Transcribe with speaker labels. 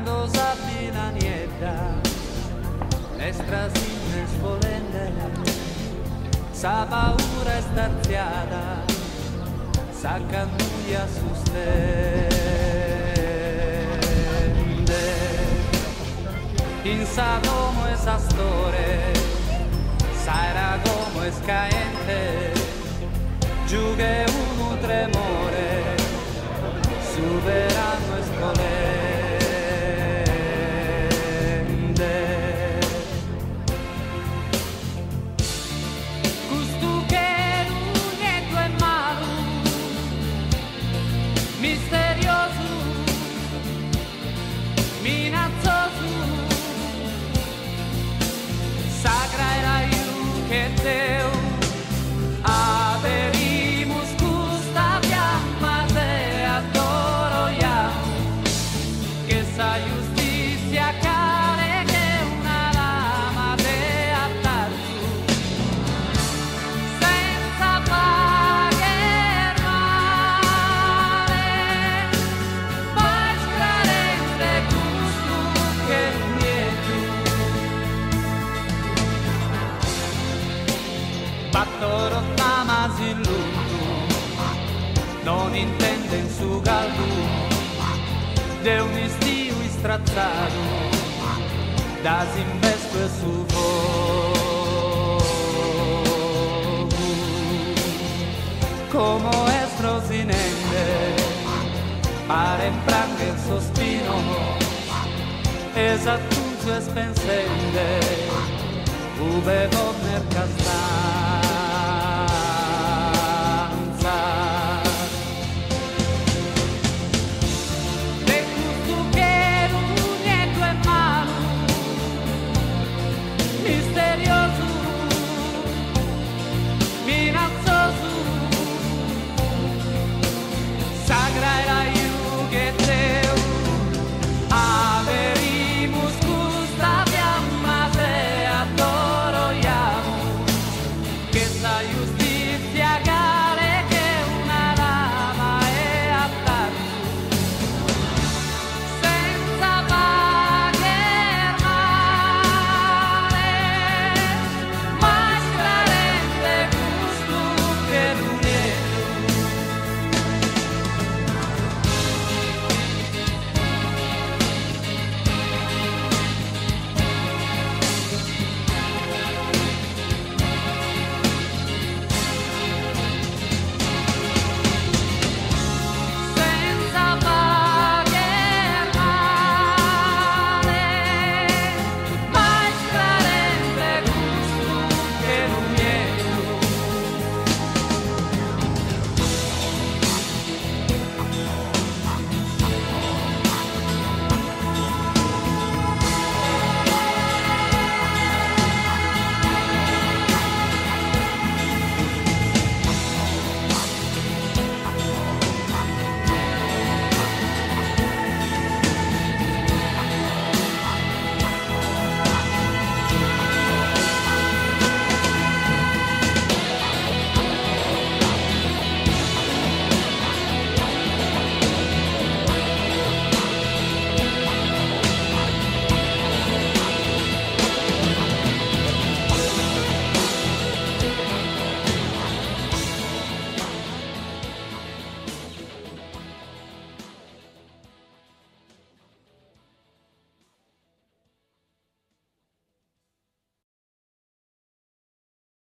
Speaker 1: Quando sappi la nieta, le strasine svolende, sa paura è starziata, sa cannuia su stende. Insa come esa storia, sa era come scaente, giù che uno tremore, superano escolente. Custu che niente è malo, misterioso, minazzoso, sacra era io che Deo averimus custa fiamma se adoroiamo, che sa giustizia care che una lama te attarzu, senza pagar male, ma sclarente gusto che niente. Battoro tamasi lungo, non intende in su caldo, de un istiu istrazzato, da s'investo e su fuoco. Come estro sinende, pare in branca il sospino, esatto su espensende, ube con nel castano.